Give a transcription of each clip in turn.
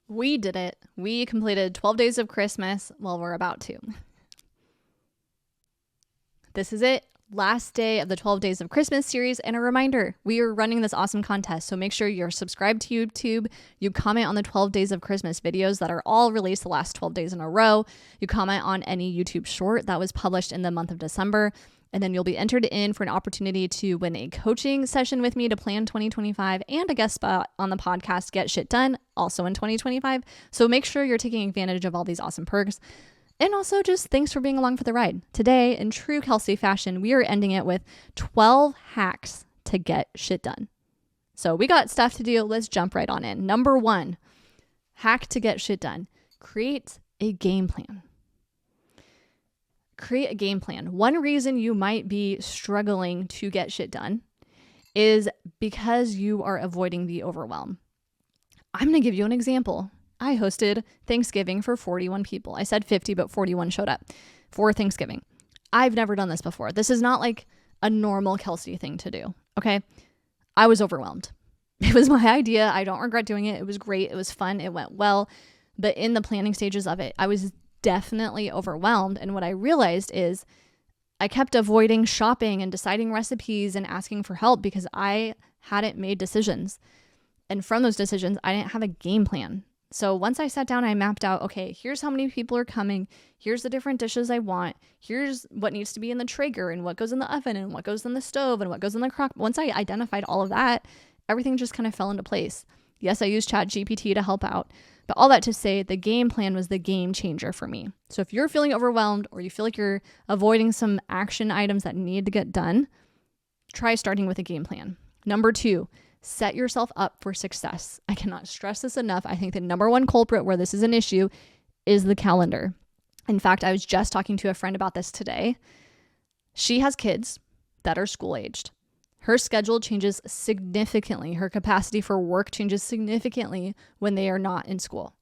We did it. We completed 12 days of Christmas. Well, we're about to. This is it. Last day of the 12 Days of Christmas series. And a reminder, we are running this awesome contest. So make sure you're subscribed to YouTube. You comment on the 12 Days of Christmas videos that are all released the last 12 days in a row. You comment on any YouTube short that was published in the month of December. And then you'll be entered in for an opportunity to win a coaching session with me to plan 2025 and a guest spot on the podcast Get Shit Done, also in 2025. So make sure you're taking advantage of all these awesome perks. And also just thanks for being along for the ride. Today, in true Kelsey fashion, we are ending it with 12 hacks to get shit done. So we got stuff to do. Let's jump right on in. Number 1, hack to get shit done. Create a game plan. Create a game plan. One reason you might be struggling to get shit done is because you are avoiding the overwhelm. I'm going to give you an example. I hosted Thanksgiving for 41 people. I said 50, but 41 showed up for Thanksgiving. I've never done this before. This is not like a normal Kelsey thing to do, okay? I was overwhelmed. It was my idea. I don't regret doing it. It was great. It was fun. It went well. But in the planning stages of it, I was definitely overwhelmed. And what I realized is I kept avoiding shopping and deciding recipes and asking for help because I hadn't made decisions. And from those decisions, I didn't have a game plan. So once I sat down, I mapped out, okay, here's how many people are coming. Here's the different dishes I want. Here's what needs to be in the Traeger and what goes in the oven and what goes in the stove and what goes in the crock. Once I identified all of that, everything just kind of fell into place. Yes, I used ChatGPT to help out, but all that to say, the game plan was the game changer for me. So if you're feeling overwhelmed or you feel like you're avoiding some action items that need to get done, try starting with a game plan. Number 2, set yourself up for success. I cannot stress this enough. I think the number 1 culprit where this is an issue is the calendar. In fact, I was just talking to a friend about this today. She has kids that are school-aged. Her schedule changes significantly. Her capacity for work changes significantly when they are not in school.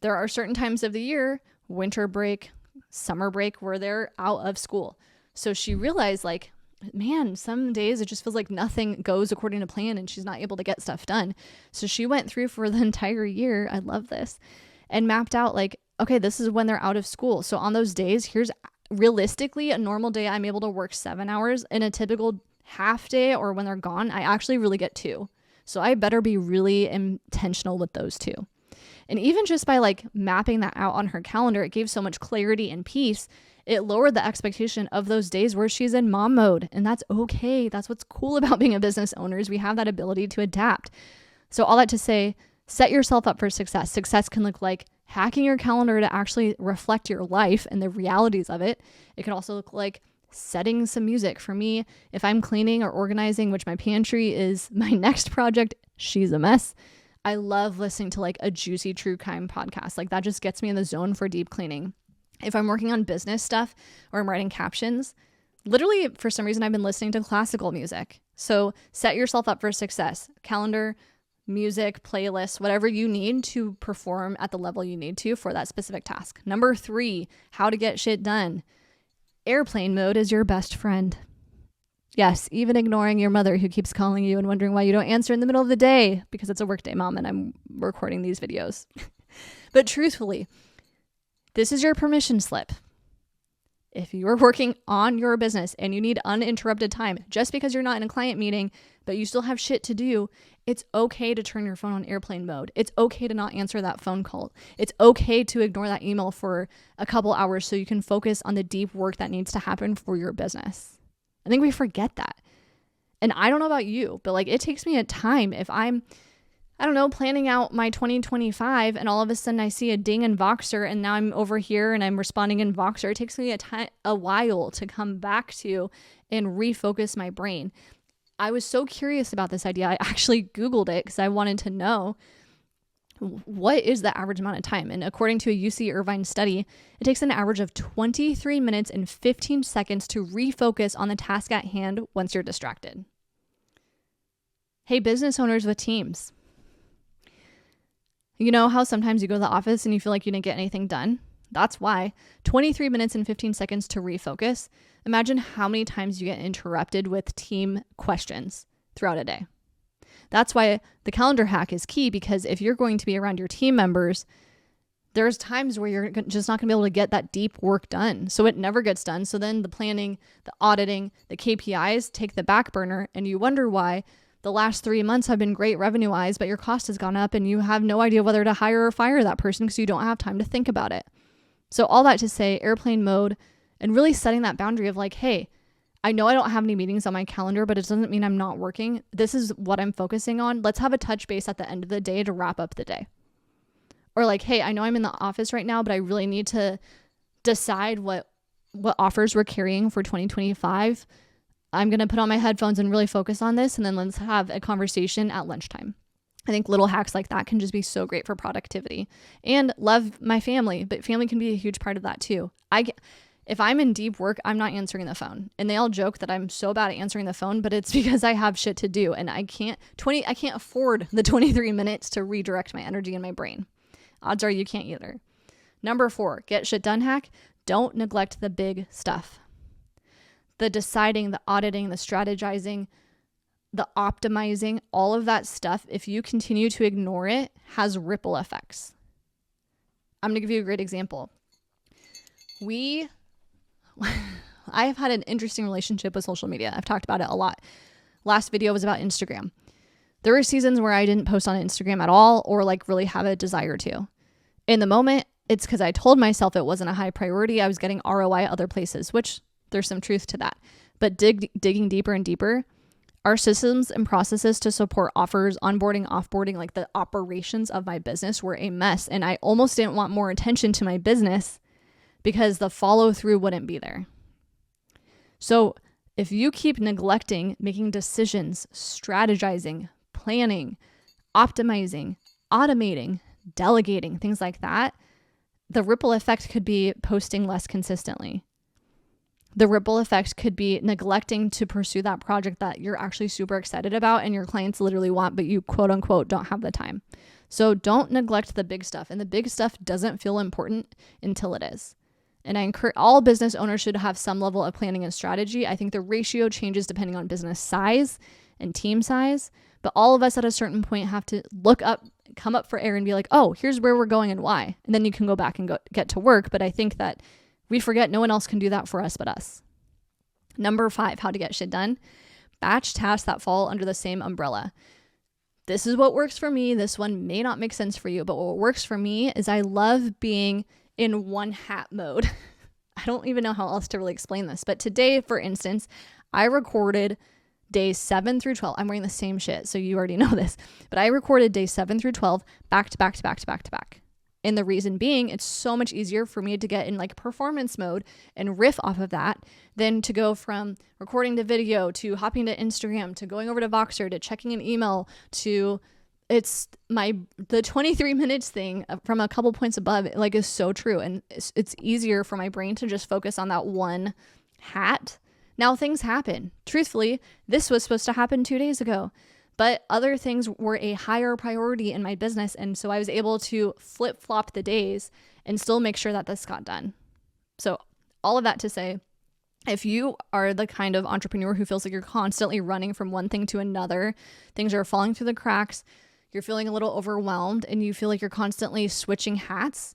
There are certain times of the year, winter break, summer break, where they're out of school. So she realized, like, man, some days it just feels like nothing goes according to plan and she's not able to get stuff done. So she went through for the entire year, I love this, and mapped out like, okay, this is when they're out of school. So on those days, here's realistically a normal day I'm able to work 7 hours. In a typical half day or when they're gone, I actually really get 2. So I better be really intentional with those 2. And even just by like mapping that out on her calendar, it gave so much clarity and peace. It lowered the expectation of those days where she's in mom mode. And that's okay. That's what's cool about being a business owner is we have that ability to adapt. So all that to say, set yourself up for success. Success can look like hacking your calendar to actually reflect your life and the realities of it. It can also look like setting some music. For me, if I'm cleaning or organizing, which my pantry is my next project, she's a mess. I love listening to like a juicy true crime podcast. Like that just gets me in the zone for deep cleaning. If I'm working on business stuff or I'm writing captions, literally for some reason I've been listening to classical music. So set yourself up for success. Calendar, music, playlist, whatever you need to perform at the level you need to for that specific task. Number 3, how to get shit done. Airplane mode is your best friend. Yes, even ignoring your mother who keeps calling you and wondering why you don't answer in the middle of the day because it's a workday, Mom, and I'm recording these videos. But truthfully, this is your permission slip. If you're working on your business and you need uninterrupted time, just because you're not in a client meeting, but you still have shit to do, it's okay to turn your phone on airplane mode. It's okay to not answer that phone call. It's okay to ignore that email for a couple hours so you can focus on the deep work that needs to happen for your business. I think we forget that. And I don't know about you, but like it takes me a time if I'm planning out my 2025 and all of a sudden I see a ding in Voxer and now I'm over here and I'm responding in Voxer. It takes me a while to come back to and refocus my brain. I was so curious about this idea. I actually Googled it because I wanted to know what is the average amount of time. And according to a UC Irvine study, it takes an average of 23 minutes and 15 seconds to refocus on the task at hand once you're distracted. Hey, business owners with teams. You know how sometimes you go to the office and you feel like you didn't get anything done? That's why. 23 minutes and 15 seconds to refocus. Imagine how many times you get interrupted with team questions throughout a day. That's why the calendar hack is key, because if you're going to be around your team members, there's times where you're just not going to be able to get that deep work done. So it never gets done. So then the planning, the auditing, the KPIs take the back burner, and you wonder why the last 3 months have been great revenue-wise, but your cost has gone up and you have no idea whether to hire or fire that person because you don't have time to think about it. So all that to say, airplane mode, and really setting that boundary of like, hey, I know I don't have any meetings on my calendar, but it doesn't mean I'm not working. This is what I'm focusing on. Let's have a touch base at the end of the day to wrap up the day. Or like, hey, I know I'm in the office right now, but I really need to decide what offers we're carrying for 2025. I'm going to put on my headphones and really focus on this. And then let's have a conversation at lunchtime. I think little hacks like that can just be so great for productivity. And love my family, but family can be a huge part of that too. If I'm in deep work, I'm not answering the phone. And they all joke that I'm so bad at answering the phone, but it's because I have shit to do. And I can't afford the 23 minutes to redirect my energy in my brain. Odds are you can't either. Number 4, get shit done hack. Don't neglect the big stuff. The deciding, the auditing, the strategizing, the optimizing, all of that stuff, if you continue to ignore it, has ripple effects. I'm going to give you a great example. I have had an interesting relationship with social media. I've talked about it a lot. Last video was about Instagram. There were seasons where I didn't post on Instagram at all or like really have a desire to. In the moment, it's because I told myself it wasn't a high priority. I was getting ROI other places, which there's some truth to that. But digging deeper and deeper, our systems and processes to support offers, onboarding, offboarding, like the operations of my business were a mess. And I almost didn't want more attention to my business because the follow through wouldn't be there. So if you keep neglecting making decisions, strategizing, planning, optimizing, automating, delegating, things like that, the ripple effect could be posting less consistently. The ripple effect could be neglecting to pursue that project that you're actually super excited about and your clients literally want, but you quote unquote don't have the time. So don't neglect the big stuff. And the big stuff doesn't feel important until it is. And I encourage all business owners should have some level of planning and strategy. I think the ratio changes depending on business size and team size, but all of us at a certain point have to come up for air and be like, oh, here's where we're going and why. And then you can go back and get to work. But I think that we forget no one else can do that for us but us. Number 5, how to get shit done. Batch tasks that fall under the same umbrella. This is what works for me. This one may not make sense for you, but what works for me is I love being in one hat mode. I don't even know how else to really explain this. But today, for instance, I recorded days 7 through 12. I'm wearing the same shit, so you already know this. But I recorded days 7 through 12 back to back to back to back to back. And the reason being, it's so much easier for me to get in like performance mode and riff off of that than to go from recording to video to hopping to Instagram to going over to Voxer to checking an email to the 23 minutes thing from a couple points above like is so true. And it's easier for my brain to just focus on that one hat. Now things happen. Truthfully, this was supposed to happen 2 days ago. But other things were a higher priority in my business. And so I was able to flip-flop the days and still make sure that this got done. So all of that to say, if you are the kind of entrepreneur who feels like you're constantly running from one thing to another, things are falling through the cracks, you're feeling a little overwhelmed, and you feel like you're constantly switching hats,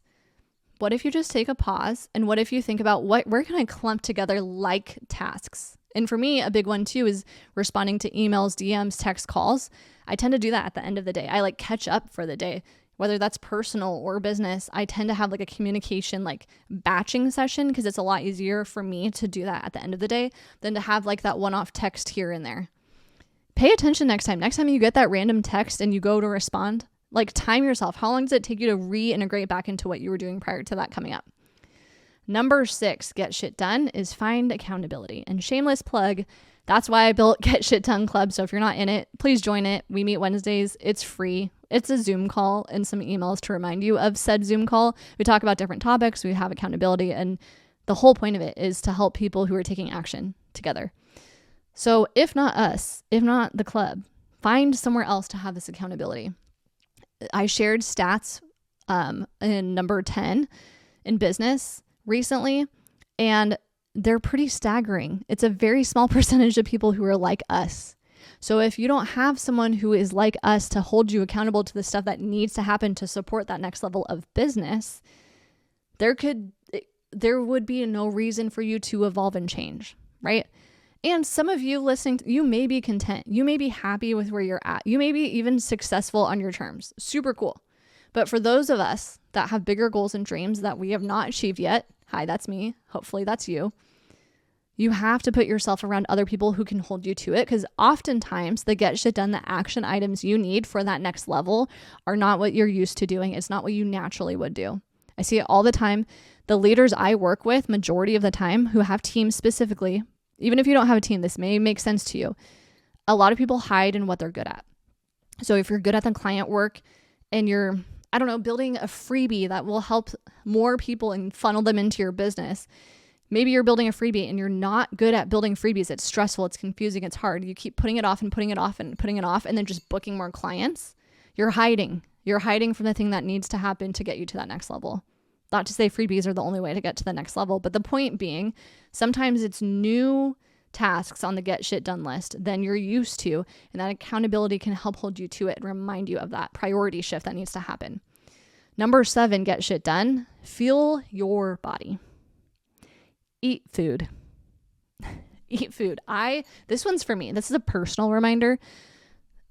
what if you just take a pause? And what if you think about where can I clump together like tasks? And for me, a big one too is responding to emails, DMs, text calls. I tend to do that at the end of the day. I like catch up for the day, whether that's personal or business. I tend to have like a communication like batching session because it's a lot easier for me to do that at the end of the day than to have like that one-off text here and there. Pay attention next time. Next time you get that random text and you go to respond, like time yourself. How long does it take you to reintegrate back into what you were doing prior to that coming up? Number 6, get shit done, is find accountability. And shameless plug, that's why I built Get Shit Done Club. So if you're not in it, please join it. We meet Wednesdays. It's free. It's a Zoom call and some emails to remind you of said Zoom call. We talk about different topics. We have accountability. And the whole point of it is to help people who are taking action together. So if not us, if not the club, find somewhere else to have this accountability. I shared stats in number 10 in business recently, and they're pretty staggering. It's a very small percentage of people who are like us. So if you don't have someone who is like us to hold you accountable to the stuff that needs to happen to support that next level of business, there would be no reason for you to evolve and change, right? And some of you listening, you may be content. You may be happy with where you're at. You may be even successful on your terms. Super cool. But for those of us that have bigger goals and dreams that we have not achieved yet, hi, that's me. Hopefully that's you. You have to put yourself around other people who can hold you to it, because oftentimes the get shit done, the action items you need for that next level are not what you're used to doing. It's not what you naturally would do. I see it all the time. The leaders I work with, majority of the time, who have teams specifically, even if you don't have a team, this may make sense to you. A lot of people hide in what they're good at. So if you're good at the client work and you're, building a freebie that will help more people and funnel them into your business, maybe you're building a freebie and you're not good at building freebies. It's stressful. It's confusing. It's hard. You keep putting it off and putting it off and putting it off and then just booking more clients. You're hiding. You're hiding from the thing that needs to happen to get you to that next level. Not to say freebies are the only way to get to the next level, but the point being, sometimes it's new tasks on the get shit done list than you're used to, and that accountability can help hold you to it and remind you of that priority shift that needs to happen. Number 7, get shit done. Fuel your body. Eat food. Eat food. This one's for me. This is a personal reminder.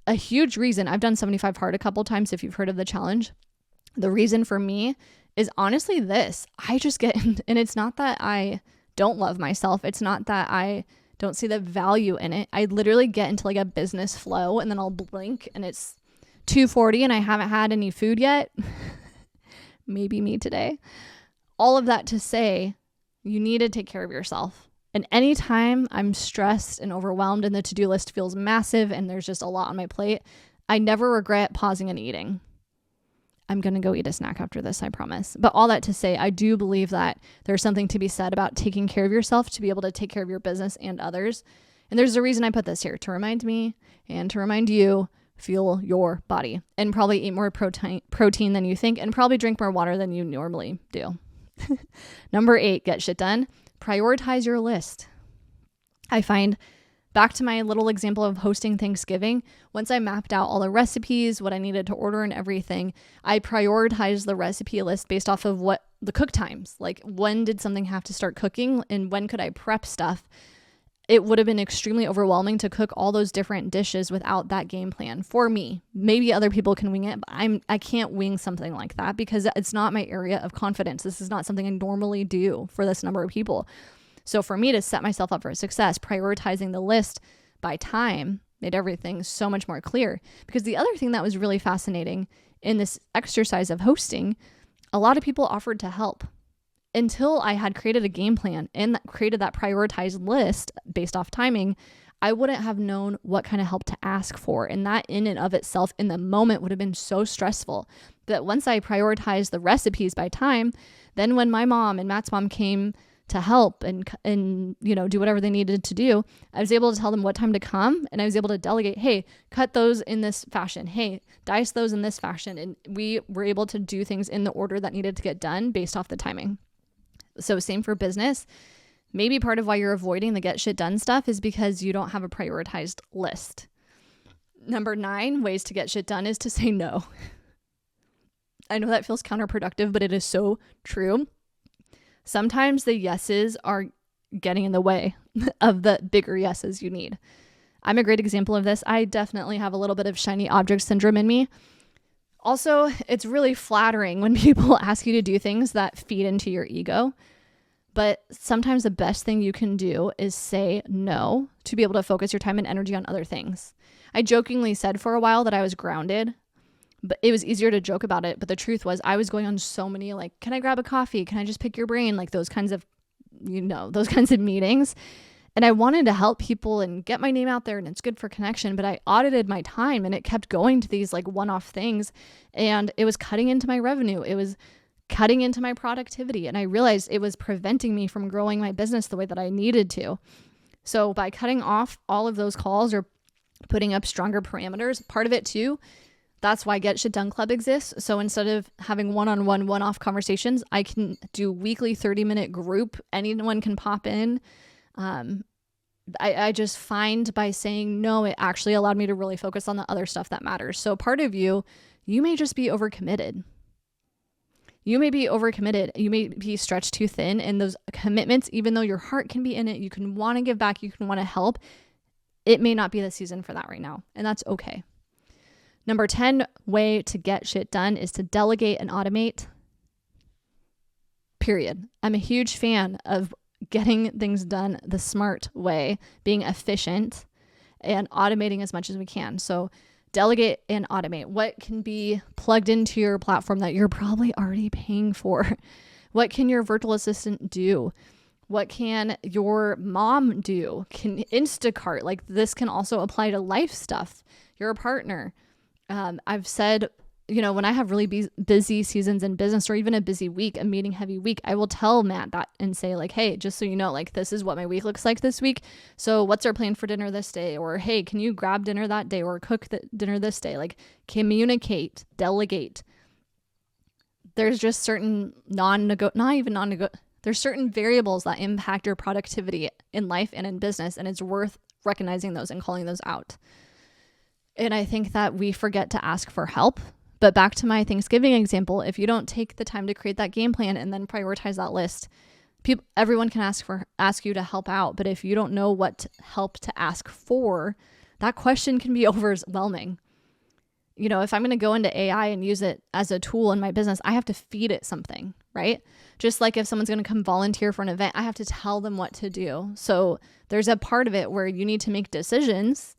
A huge reason, I've done 75 hard a couple times if you've heard of the challenge. The reason for me is honestly this. I just get, and it's not that I don't love myself. It's not that I don't see the value in it. I literally get into like a business flow and then I'll blink and it's 2:40 and I haven't had any food yet. Maybe me today. All of that to say, you need to take care of yourself. And anytime I'm stressed and overwhelmed and the to-do list feels massive and there's just a lot on my plate, I never regret pausing and eating. I'm going to go eat a snack after this, I promise. But all that to say, I do believe that there's something to be said about taking care of yourself to be able to take care of your business and others. And there's a reason I put this here, to remind me and to remind you, fuel your body and probably eat more protein than you think and probably drink more water than you normally do. Number 8, get shit done. Prioritize your list. I find, back to my little example of hosting Thanksgiving, once I mapped out all the recipes, what I needed to order and everything, I prioritized the recipe list based off of what the cook times, like when did something have to start cooking and when could I prep stuff. It would have been extremely overwhelming to cook all those different dishes without that game plan for me. Maybe other people can wing it, but I can't wing something like that because it's not my area of confidence. This is not something I normally do for this number of people. So for me to set myself up for success, prioritizing the list by time made everything so much more clear. Because the other thing that was really fascinating in this exercise of hosting, a lot of people offered to help. Until I had created a game plan and created that prioritized list based off timing, I wouldn't have known what kind of help to ask for. And that in and of itself in the moment would have been so stressful. But once I prioritized the recipes by time, then when my mom and Matt's mom came to help and do whatever they needed to do, I was able to tell them what time to come, and I was able to delegate, hey, cut those in this fashion, hey, dice those in this fashion. And we were able to do things in the order that needed to get done based off the timing. So same for business. Maybe part of why you're avoiding the get shit done stuff is because you don't have a prioritized list. Number 9 ways to get shit done is to say no. I know that feels counterproductive, but it is so true. Sometimes the yeses are getting in the way of the bigger yeses you need. I'm a great example of this. I definitely have a little bit of shiny object syndrome in me. Also, it's really flattering when people ask you to do things that feed into your ego. But sometimes the best thing you can do is say no to be able to focus your time and energy on other things. I jokingly said for a while that I was grounded, but it was easier to joke about it. But the truth was I was going on so many, like, can I grab a coffee? Can I just pick your brain? Like those kinds of, those kinds of meetings. And I wanted to help people and get my name out there, and it's good for connection, but I audited my time and it kept going to these like one-off things, and it was cutting into my revenue. It was cutting into my productivity. And I realized it was preventing me from growing my business the way that I needed to. So by cutting off all of those calls or putting up stronger parameters, part of it too, that's why Get Shit Done Club exists. So instead of having one-on-one, one-off conversations, I can do weekly 30-minute group. Anyone can pop in. I just find by saying no, it actually allowed me to really focus on the other stuff that matters. So part of you may just be overcommitted. You may be overcommitted. You may be stretched too thin, and those commitments, even though your heart can be in it, you can want to give back, you can want to help, it may not be the season for that right now. And that's okay. Number 10 way to get shit done is to delegate and automate. Period. I'm a huge fan of getting things done the smart way, being efficient and automating as much as we can. So delegate and automate. What can be plugged into your platform that you're probably already paying for? What can your virtual assistant do? What can your mom do? Can Instacart, like this can also apply to life stuff, your partner. I've said, when I have really busy seasons in business or even a busy week, a meeting heavy week, I will tell Matt that and say like, hey, just so you know, like this is what my week looks like this week. So what's our plan for dinner this day? Or, hey, can you grab dinner that day or cook the dinner this day? Like communicate, delegate. There's just certain there's certain variables that impact your productivity in life and in business. And it's worth recognizing those and calling those out. And I think that we forget to ask for help. But back to my Thanksgiving example, if you don't take the time to create that game plan and then prioritize that list, everyone can ask you to help out. But if you don't know what help to ask for, that question can be overwhelming. If I'm going to go into AI and use it as a tool in my business, I have to feed it something, right? Just like if someone's going to come volunteer for an event, I have to tell them what to do. So there's a part of it where you need to make decisions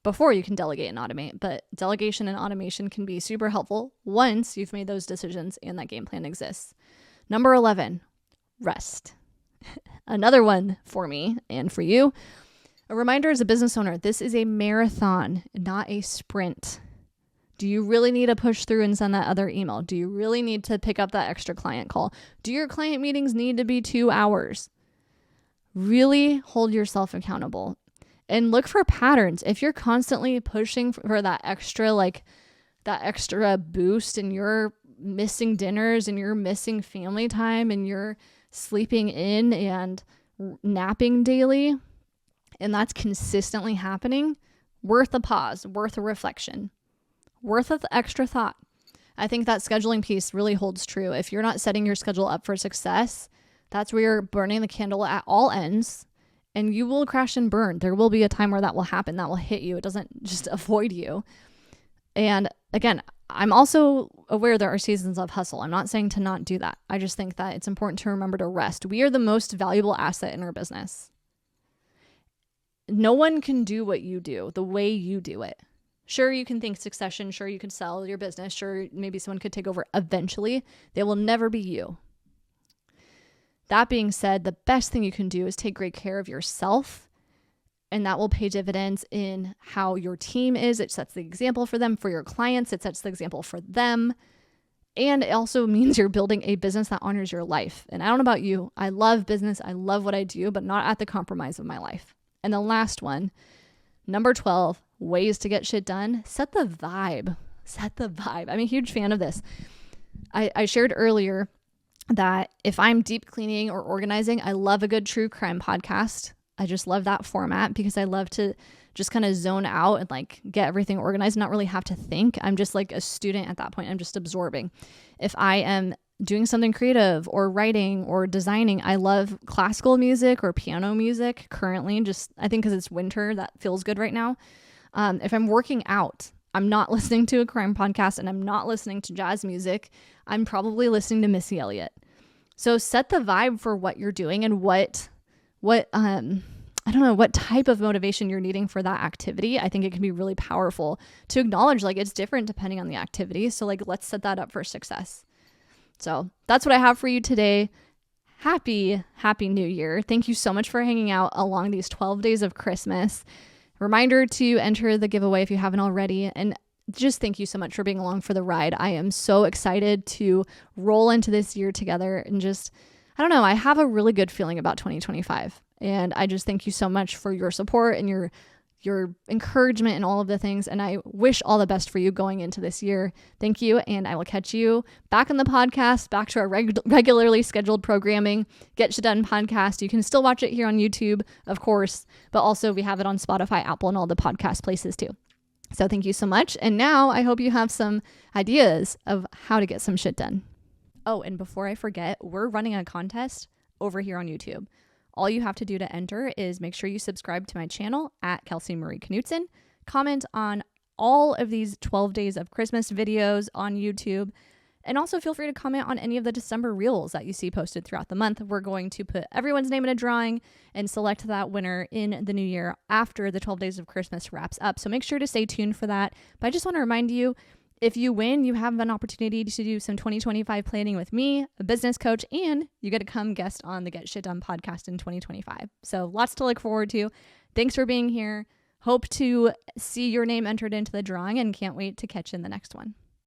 before you can delegate and automate. But delegation and automation can be super helpful once you've made those decisions and that game plan exists. Number 11, rest. Another one for me and for you. A reminder as a business owner, this is a marathon, not a sprint. Do you really need to push through and send that other email? Do you really need to pick up that extra client call? Do your client meetings need to be 2 hours? Really hold yourself accountable. And look for patterns. If you're constantly pushing for that extra boost and you're missing dinners and you're missing family time and you're sleeping in and napping daily, and that's consistently happening, worth a pause, worth a reflection, worth an extra thought. I think that scheduling piece really holds true. If you're not setting your schedule up for success, that's where you're burning the candle at all ends. And you will crash and burn. There will be a time where that will happen. That will hit you. It doesn't just avoid you. And again, I'm also aware there are seasons of hustle. I'm not saying to not do that. I just think that it's important to remember to rest. We are the most valuable asset in our business. No one can do what you do the way you do it. Sure, you can think succession. Sure, you could sell your business. Sure, maybe someone could take over eventually. They will never be you. That being said, the best thing you can do is take great care of yourself, and that will pay dividends in how your team is. It sets the example for them, for your clients. It sets the example for them. And it also means you're building a business that honors your life. And I don't know about you. I love business. I love what I do, but not at the compromise of my life. And the last one, number 12, ways to get shit done. Set the vibe. Set the vibe. I'm a huge fan of this. I shared earlier that if I'm deep cleaning or organizing, I love a good true crime podcast. I just love that format because I love to just kind of zone out and like get everything organized, not really have to think. I'm just like a student at that point. I'm just absorbing. If I am doing something creative or writing or designing, I love classical music or piano music currently, just I think because it's winter, that feels good right now. If I'm working out, I'm not listening to a crime podcast and I'm not listening to jazz music. I'm probably listening to Missy Elliott. So set the vibe for what you're doing and what type of motivation you're needing for that activity. I think it can be really powerful to acknowledge like it's different depending on the activity. So like, let's set that up for success. So that's what I have for you today. Happy New Year. Thank you so much for hanging out along these 12 days of Christmas. Reminder to enter the giveaway if you haven't already. And just thank you so much for being along for the ride. I am so excited to roll into this year together and just, I don't know, I have a really good feeling about 2025. And I just thank you so much for your support and your your encouragement and all of the things. And I wish all the best for you going into this year. Thank you. And I will catch you back on the podcast, back to our regularly scheduled programming, Get Shit Done podcast. You can still watch it here on YouTube, of course, but also we have it on Spotify, Apple, and all the podcast places too. So thank you so much. And now I hope you have some ideas of how to get some shit done. Oh, and before I forget, we're running a contest over here on YouTube. All you have to do to enter is make sure you subscribe to my channel at Kelsey Marie Knutson, comment on all of these 12 days of Christmas videos on YouTube, and also feel free to comment on any of the December reels that you see posted throughout the month. We're going to put everyone's name in a drawing and select that winner in the new year after the 12 days of Christmas wraps up. So make sure to stay tuned for that. But I just want to remind you, if you win, you have an opportunity to do some 2025 planning with me, a business coach, and you get to come guest on the Get Shit Done podcast in 2025. So lots to look forward to. Thanks for being here. Hope to see your name entered into the drawing and can't wait to catch you in the next one.